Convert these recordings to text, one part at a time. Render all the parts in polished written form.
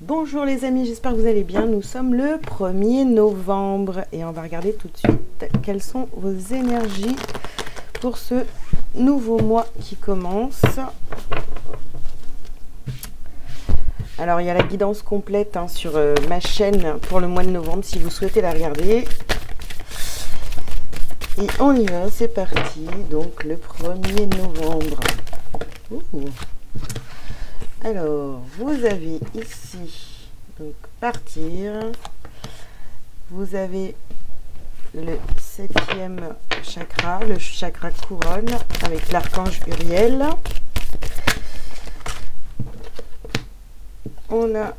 Bonjour les amis, j'espère que vous allez bien. Nous sommes le 1er novembre et on va regarder tout de suite quelles sont vos énergies pour ce nouveau mois qui commence. Alors il y a la guidance complète sur ma chaîne pour le mois de novembre si vous souhaitez la regarder. Et on y va, c'est parti. Donc le 1er novembre. Ouh. Alors, vous avez ici, donc partir, vous avez le 7e chakra, le chakra couronne, avec l'archange Uriel. On a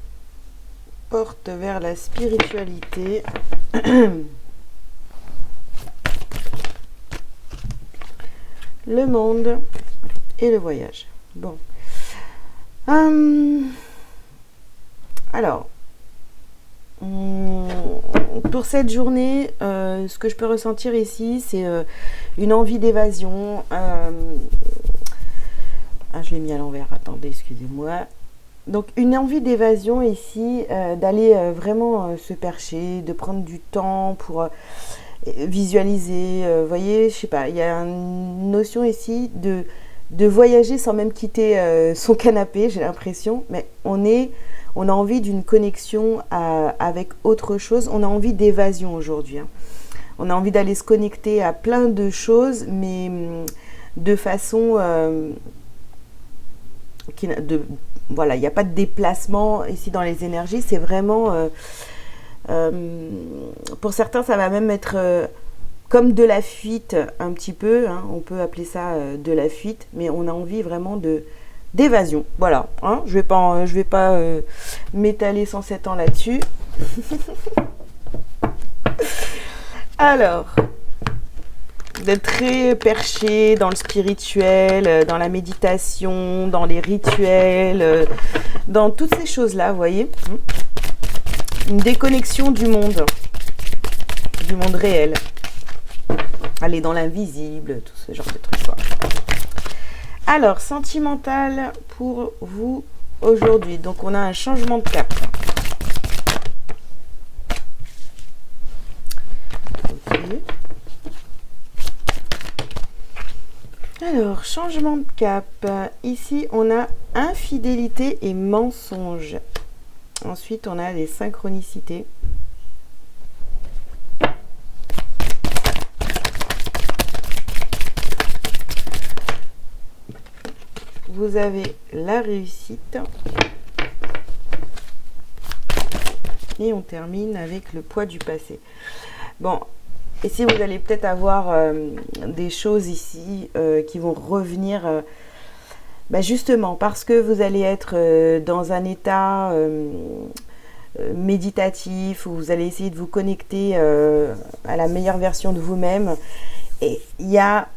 porte vers la spiritualité. Le monde et le voyage. Bon. Alors, pour cette journée, ce que je peux ressentir ici, c'est une envie d'évasion. Je l'ai mis à l'envers, attendez, excusez-moi. Donc, une envie d'évasion ici, d'aller vraiment se percher, de prendre du temps pour visualiser. Vous voyez, je sais pas, il y a une notion ici de voyager sans même quitter son canapé, j'ai l'impression, mais on a envie d'une connexion avec autre chose, on a envie d'évasion aujourd'hui. On a envie d'aller se connecter à plein de choses, mais de façon... voilà, il n'y a pas de déplacement ici dans les énergies, c'est vraiment... pour certains, ça va même être... comme de la fuite un petit peu, on peut appeler ça de la fuite, mais on a envie vraiment d'évasion. Voilà, je vais pas m'étaler 107 ans là-dessus. Alors, d'être très perché dans le spirituel, dans la méditation, dans les rituels, dans toutes ces choses-là, vous voyez. Une déconnexion du monde réel. Aller dans l'invisible, tout ce genre de trucs, quoi. Alors, sentimental pour vous aujourd'hui. Donc, on a un changement de cap. Okay. Alors, changement de cap. Ici, on a infidélité et mensonge. Ensuite, on a les synchronicités. Vous avez la réussite. Et on termine avec le poids du passé. Bon, ici vous allez peut-être avoir des choses ici qui vont revenir justement parce que vous allez être dans un état méditatif où vous allez essayer de vous connecter à la meilleure version de vous-même. Et il y a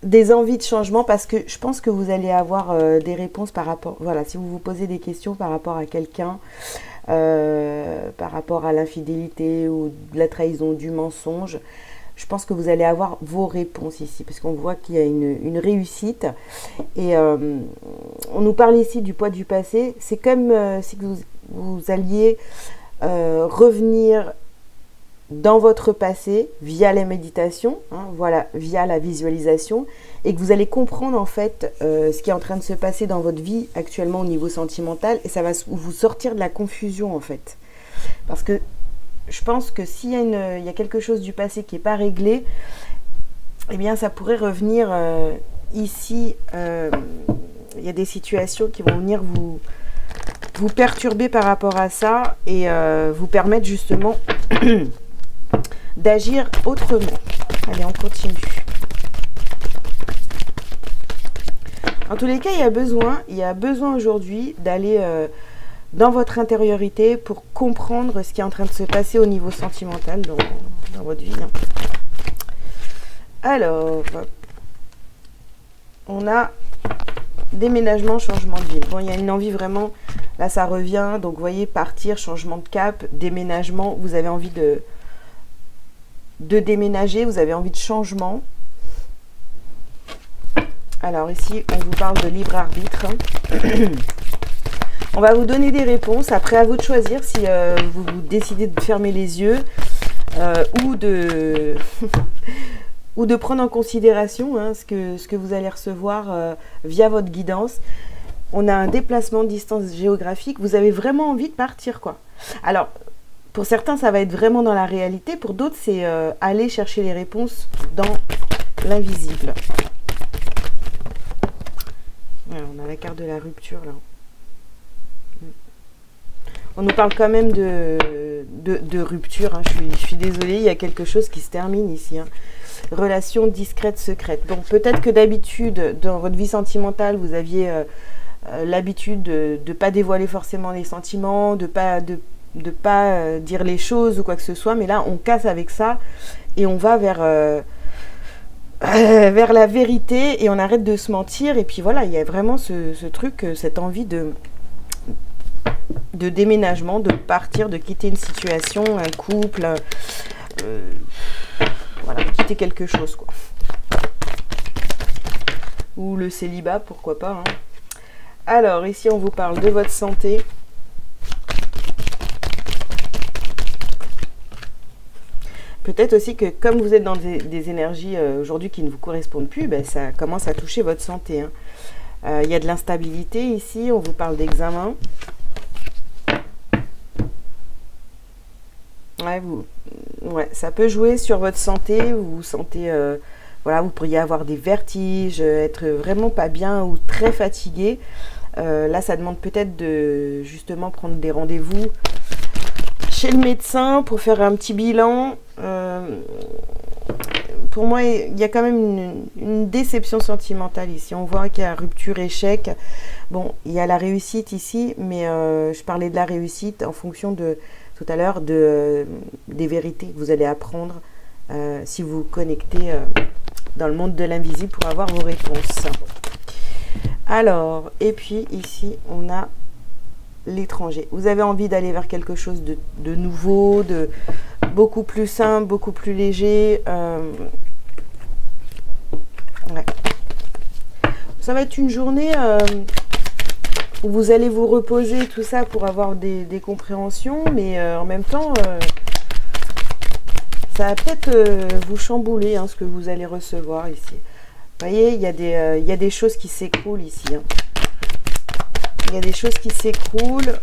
des envies de changement parce que je pense que vous allez avoir des réponses par rapport, voilà, si vous vous posez des questions par rapport à quelqu'un, par rapport à l'infidélité ou de la trahison, du mensonge, je pense que vous allez avoir vos réponses ici parce qu'on voit qu'il y a une réussite et on nous parle ici du poids du passé. C'est comme si vous alliez revenir dans votre passé via la méditation, voilà, via la visualisation, et que vous allez comprendre en fait ce qui est en train de se passer dans votre vie actuellement au niveau sentimental, et ça va vous sortir de la confusion en fait. Parce que je pense que s'il y a quelque chose du passé qui n'est pas réglé, eh bien ça pourrait revenir ici. Il y a des situations qui vont venir vous perturber par rapport à ça et vous permettre justement d'agir autrement. Allez, on continue. En tous les cas, il y a besoin aujourd'hui d'aller dans votre intériorité pour comprendre ce qui est en train de se passer au niveau sentimental dans votre vie. Alors, on a déménagement, changement de ville. Bon, il y a une envie vraiment, là ça revient, donc vous voyez, partir, changement de cap, déménagement, vous avez envie de déménager, vous avez envie de changement. Alors ici, on vous parle de libre arbitre. On va vous donner des réponses. Après, à vous de choisir si vous décidez de fermer les yeux ou de ou de prendre en considération hein, ce que vous allez recevoir via votre guidance. On a un déplacement de distance géographique. Vous avez vraiment envie de partir, quoi. Alors, pour certains, ça va être vraiment dans la réalité. Pour d'autres, c'est aller chercher les réponses dans l'invisible. Voilà, on a la carte de la rupture, là. On nous parle quand même de rupture. Hein. Je suis désolée, il y a quelque chose qui se termine ici. Hein. Relation discrète, secrète. Bon, peut-être que d'habitude, dans votre vie sentimentale, vous aviez l'habitude de ne pas dévoiler forcément les sentiments, de pas dire les choses ou quoi que ce soit. Mais là, on casse avec ça et on va vers la vérité et on arrête de se mentir. Et puis voilà, il y a vraiment ce truc, cette envie de déménagement, de partir, de quitter une situation, un couple, voilà, quitter quelque chose, quoi. Ou le célibat, pourquoi pas. Hein. Alors, ici, on vous parle de votre santé. Peut-être aussi que comme vous êtes dans des énergies aujourd'hui qui ne vous correspondent plus, ben, ça commence à toucher votre santé. Hein. Y a de l'instabilité ici, on vous parle d'examen. Ouais, ça peut jouer sur votre santé, vous vous sentez, voilà, vous pourriez avoir des vertiges, être vraiment pas bien ou très fatigué. Là, ça demande peut-être de justement prendre des rendez-vous chez le médecin pour faire un petit bilan. Pour moi, il y a quand même une déception sentimentale ici. On voit qu'il y a rupture, échec. Bon, il y a la réussite ici, mais je parlais de la réussite en fonction de tout à l'heure des vérités que vous allez apprendre si vous vous connectez dans le monde de l'invisible pour avoir vos réponses. Alors, et puis ici, on a l'étranger. Vous avez envie d'aller vers quelque chose de nouveau, de beaucoup plus simple, beaucoup plus léger. Ouais. Ça va être une journée où vous allez vous reposer, tout ça, pour avoir des compréhensions, mais en même temps, ça va peut-être vous chambouler, hein, ce que vous allez recevoir ici. Vous voyez, il y a des choses qui s'écroulent ici. Hein. Il y a des choses qui s'écroulent.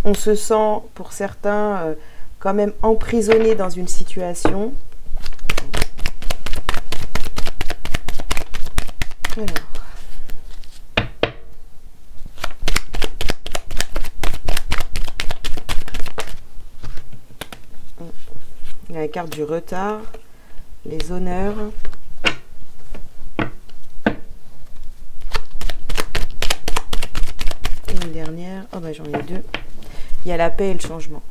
On se sent, pour certains, quand même emprisonné dans une situation. Alors. Il y a la carte du retard, les honneurs. Une dernière. Oh bah j'en ai deux. Il y a la paix et le changement.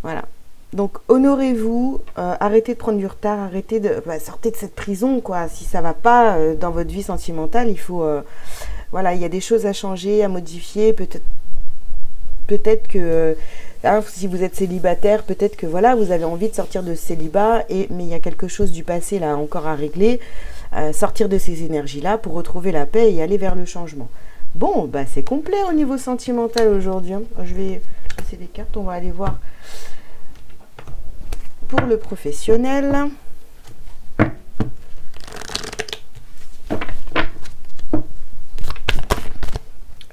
Voilà. Donc honorez-vous, arrêtez de prendre du retard, arrêtez de sortez de cette prison, quoi. Si ça va pas dans votre vie sentimentale, il faut voilà, il y a des choses à changer, à modifier, peut-être que hein, si vous êtes célibataire, peut-être que voilà, vous avez envie de sortir de ce célibat, mais il y a quelque chose du passé là encore à régler, sortir de ces énergies-là pour retrouver la paix et aller vers le changement. Bon, bah c'est complet au niveau sentimental aujourd'hui. Hein. Je vais passer des cartes, on va aller voir pour le professionnel.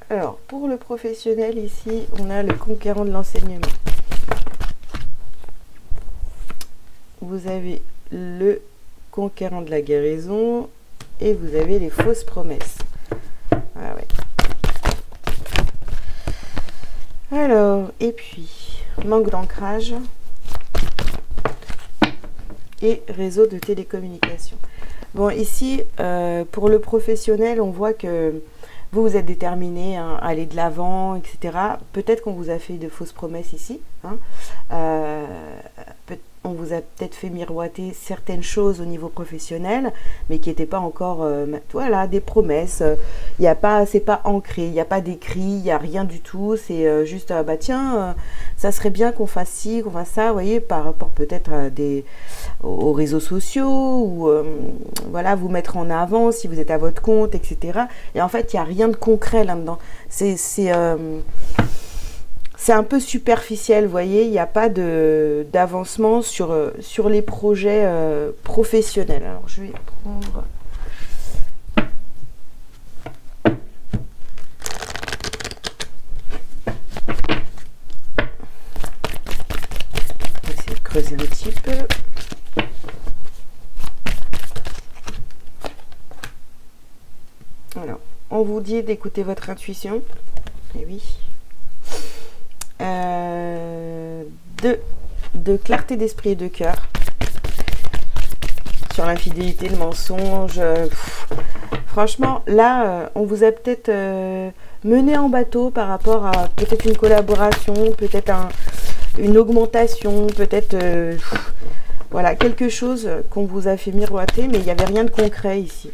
Alors, pour le professionnel, ici, on a le conquérant de l'enseignement. Vous avez le conquérant de la guérison et vous avez les fausses promesses. Ah ouais. Alors, et puis, manque d'ancrage et réseau de télécommunication. Bon, ici, pour le professionnel, on voit que vous êtes déterminé hein, à aller de l'avant, etc. Peut-être qu'on vous a fait de fausses promesses ici. Hein. on vous a peut-être fait miroiter certaines choses au niveau professionnel, mais qui n'étaient pas encore, voilà, des promesses. Il y a pas, c'est pas ancré, il n'y a pas d'écrit, il n'y a rien du tout. C'est juste, bah tiens, ça serait bien qu'on fasse ci, qu'on fasse ça, vous voyez, par rapport peut-être à aux réseaux sociaux, ou voilà, vous mettre en avant si vous êtes à votre compte, etc. Et en fait, il n'y a rien de concret là-dedans. C'est un peu superficiel, vous voyez, il n'y a pas d'avancement sur les projets professionnels. Alors, je vais prendre... On va essayer de creuser un petit peu. Alors, on vous dit d'écouter votre intuition. Et oui. De clarté d'esprit et de cœur sur l'infidélité, le mensonge. Franchement, là, on vous a peut-être mené en bateau par rapport à peut-être une collaboration, peut-être une augmentation, peut-être voilà, quelque chose qu'on vous a fait miroiter, mais il n'y avait rien de concret ici.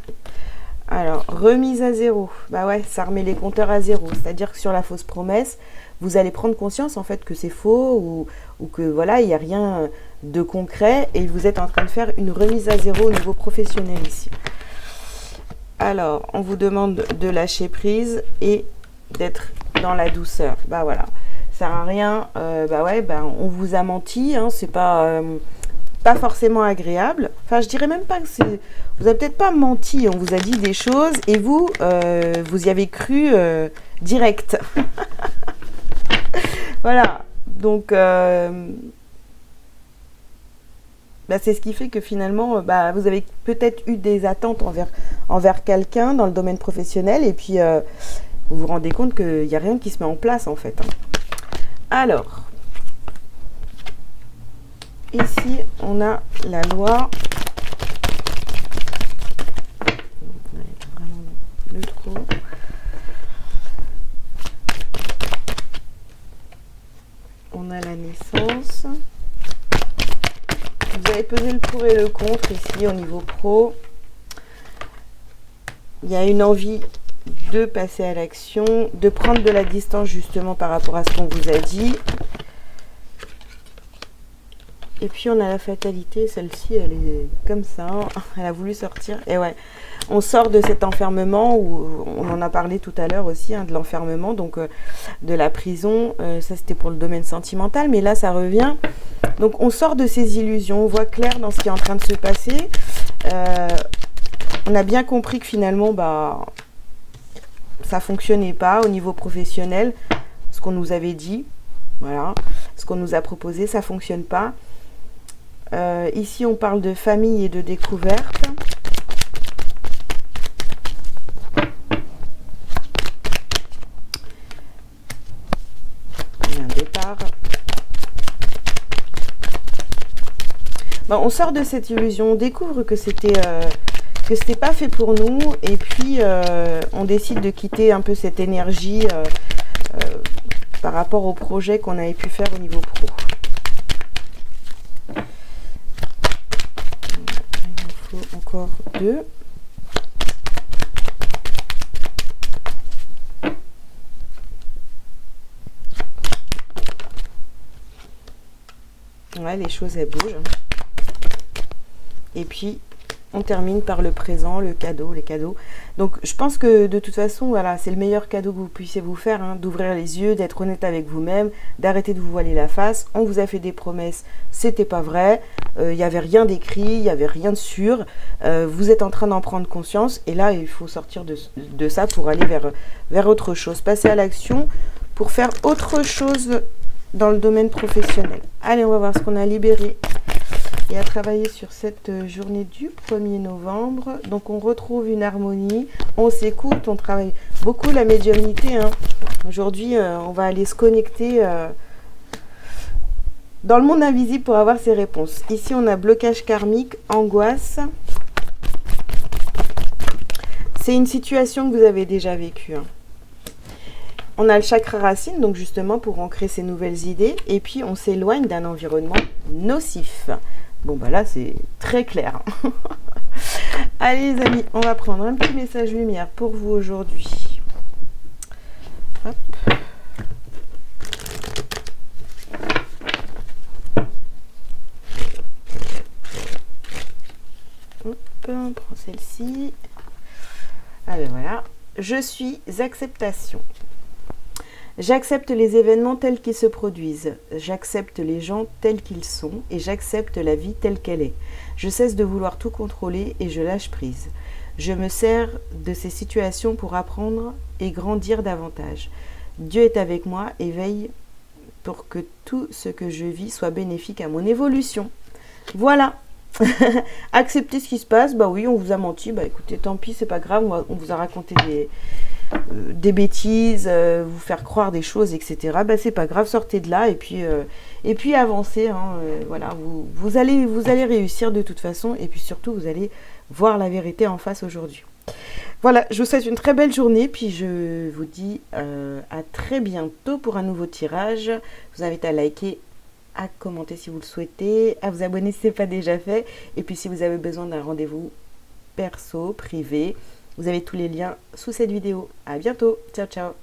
Alors, remise à zéro. Bah ouais, ça remet les compteurs à zéro. C'est-à-dire que sur la fausse promesse, vous allez prendre conscience en fait que c'est faux ou que voilà, il n'y a rien de concret et vous êtes en train de faire une remise à zéro au niveau professionnel ici. Alors, on vous demande de lâcher prise et d'être dans la douceur. Bah voilà, ça sert à rien. Bah ouais, bah on vous a menti, hein, c'est pas forcément agréable. Enfin, je dirais même pas que c'est... Vous avez peut-être pas menti, on vous a dit des choses et vous, vous y avez cru direct. Voilà, donc bah, c'est ce qui fait que finalement, bah, vous avez peut-être eu des attentes envers quelqu'un dans le domaine professionnel et puis vous vous rendez compte qu'il n'y a rien qui se met en place en fait. Alors, ici, on a la loi. Vraiment le trou. On a la naissance. Vous avez pesé le pour et le contre ici au niveau pro. Il y a une envie de passer à l'action, de prendre de la distance justement par rapport à ce qu'on vous a dit. Et puis on a la fatalité, celle-ci elle est comme ça, elle a voulu sortir. Et ouais, on sort de cet enfermement, où on en a parlé tout à l'heure aussi, hein, de l'enfermement, donc de la prison, ça c'était pour le domaine sentimental, mais là ça revient. Donc on sort de ces illusions, on voit clair dans ce qui est en train de se passer. On a bien compris que finalement, bah, ça ne fonctionnait pas au niveau professionnel, ce qu'on nous avait dit, voilà, ce qu'on nous a proposé, ça ne fonctionne pas. Ici, on parle de famille et de découverte. Il y a un départ. Bon, on sort de cette illusion, on découvre que c'était pas fait pour nous, et puis on décide de quitter un peu cette énergie par rapport au projet qu'on avait pu faire au niveau pro. Encore deux. Ouais, les choses elles bougent. Et puis on termine par le présent, le cadeau, les cadeaux. Donc je pense que de toute façon, voilà, c'est le meilleur cadeau que vous puissiez vous faire, hein, d'ouvrir les yeux, d'être honnête avec vous-même, d'arrêter de vous voiler la face. On vous a fait des promesses, c'était pas vrai, il n'y avait rien d'écrit, il n'y avait rien de sûr. Vous êtes en train d'en prendre conscience et là, il faut sortir de ça pour aller vers autre chose. Passer à l'action pour faire autre chose dans le domaine professionnel. Allez, on va voir ce qu'on a libéré et à travailler sur cette journée du 1er novembre. Donc on retrouve une harmonie, on s'écoute, on travaille beaucoup la médiumnité, hein. Aujourd'hui, on va aller se connecter dans le monde invisible pour avoir ces réponses. Ici, on a blocage karmique, angoisse. C'est une situation que vous avez déjà vécue, hein. On a le chakra racine, donc justement pour ancrer ces nouvelles idées. Et puis, on s'éloigne d'un environnement nocif. Bon, bah là, c'est très clair. Allez, les amis, on va prendre un petit message lumière pour vous aujourd'hui. Hop. Hop, on prend celle-ci. Allez, voilà. Je suis acceptation. J'accepte les événements tels qu'ils se produisent, j'accepte les gens tels qu'ils sont et j'accepte la vie telle qu'elle est. Je cesse de vouloir tout contrôler et je lâche prise. Je me sers de ces situations pour apprendre et grandir davantage. Dieu est avec moi et veille pour que tout ce que je vis soit bénéfique à mon évolution. Voilà. Accepter ce qui se passe, bah oui, on vous a menti, bah écoutez, tant pis, c'est pas grave, on vous a raconté des bêtises, vous faire croire des choses, etc. Bah c'est pas grave, sortez de là et puis avancez. Hein, voilà, vous allez réussir de toute façon et puis surtout vous allez voir la vérité en face aujourd'hui. Voilà, je vous souhaite une très belle journée, puis je vous dis à très bientôt pour un nouveau tirage. Je vous invite à liker, à commenter si vous le souhaitez, à vous abonner si ce n'est pas déjà fait. Et puis si vous avez besoin d'un rendez-vous perso, privé, vous avez tous les liens sous cette vidéo. À bientôt. Ciao, ciao.